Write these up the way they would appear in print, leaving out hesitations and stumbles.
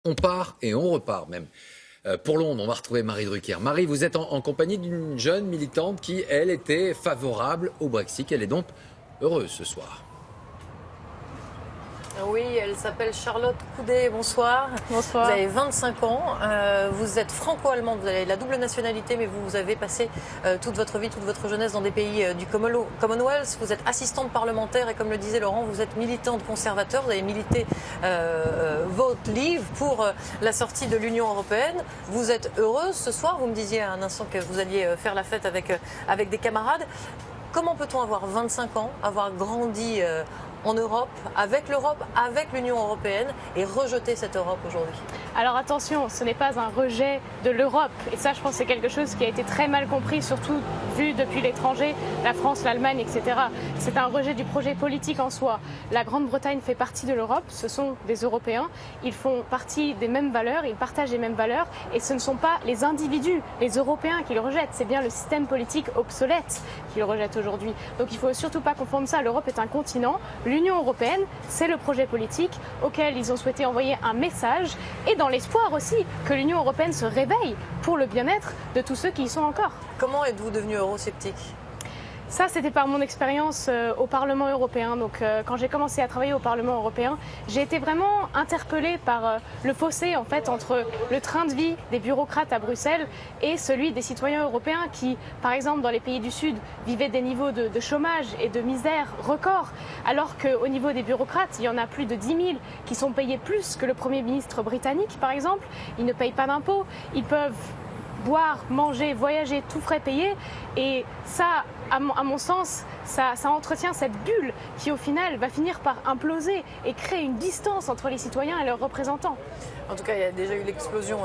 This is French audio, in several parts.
On part et on repart même. Pour Londres, on va retrouver Marie Drucker. Marie, vous êtes en compagnie d'une jeune militante qui, elle, était favorable au Brexit. Elle est donc heureuse ce soir. Oui, elle s'appelle Charlotte Coudet. Bonsoir. Bonsoir. Vous avez 25 ans, vous êtes franco-allemande, vous avez la double nationalité, mais vous avez passé toute votre vie, toute votre jeunesse dans des pays du Commonwealth. Vous êtes assistante parlementaire et comme le disait Laurent, vous êtes militante conservateur. Vous avez milité Vote Leave pour la sortie de l'Union européenne. Vous êtes heureuse ce soir. Vous me disiez à un instant que vous alliez faire la fête avec des camarades. Comment peut-on avoir 25 ans, avoir grandi en Europe, avec l'Union européenne et rejeter cette Europe aujourd'hui? Alors attention, ce n'est pas un rejet de l'Europe. Et ça, je pense que c'est quelque chose qui a été très mal compris, surtout vu depuis l'étranger, la France, l'Allemagne, etc. C'est un rejet du projet politique en soi. La Grande-Bretagne fait partie de l'Europe, ce sont des Européens. Ils font partie des mêmes valeurs, ils partagent les mêmes valeurs. Et ce ne sont pas les individus, les Européens qui le rejettent. C'est bien le système politique obsolète qui le rejette aujourd'hui. Donc il ne faut surtout pas confondre ça. L'Europe est un continent. L'Union européenne, c'est le projet politique auquel ils ont souhaité envoyer un message et dans l'espoir aussi que l'Union européenne se réveille pour le bien-être de tous ceux qui y sont encore. Comment êtes-vous devenu eurosceptique ? Ça, c'était par mon expérience au Parlement européen. Donc, quand j'ai commencé à travailler au Parlement européen, j'ai été vraiment interpellée par le fossé en fait entre le train de vie des bureaucrates à Bruxelles et celui des citoyens européens qui, par exemple, dans les pays du Sud, vivaient des niveaux de chômage et de misère records, alors qu'au niveau des bureaucrates, il y en a plus de 10 000 qui sont payés plus que le Premier ministre britannique, par exemple. Ils ne payent pas d'impôts, ils peuvent boire, manger, voyager, tout frais payés. Et ça, à mon sens, ça entretient cette bulle qui, au final, va finir par imploser et créer une distance entre les citoyens et leurs représentants. En tout cas, il y a déjà eu l'explosion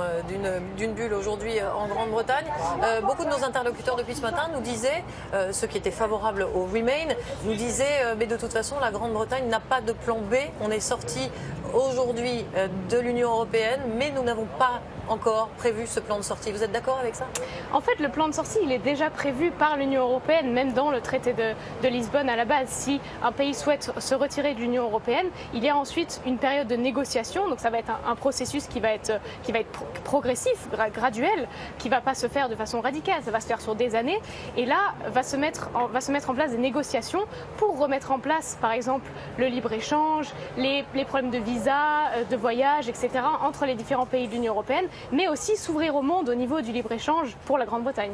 d'une bulle aujourd'hui en Grande-Bretagne. Beaucoup de nos interlocuteurs depuis ce matin nous disaient, ceux qui étaient favorables au Remain, nous disaient mais de toute façon, la Grande-Bretagne n'a pas de plan B. On est sorti aujourd'hui de l'Union européenne, mais nous n'avons pas encore prévu ce plan de sortie. Vous êtes d'accord avec ça ? En fait, le plan de sortie, il est déjà prévu par l'Union européenne, même dans le traité de Lisbonne à la base. Si un pays souhaite se retirer de l'Union européenne, il y a ensuite une période de négociation. Donc ça va être un processus qui va être progressif, graduel, qui ne va pas se faire de façon radicale. Ça va se faire sur des années. Et là, va se mettre en place des négociations pour remettre en place, par exemple, le libre-échange, les problèmes de visa, de voyage, etc., entre les différents pays de l'Union européenne, mais aussi s'ouvrir au monde au niveau du libre-échange pour la Grande-Bretagne.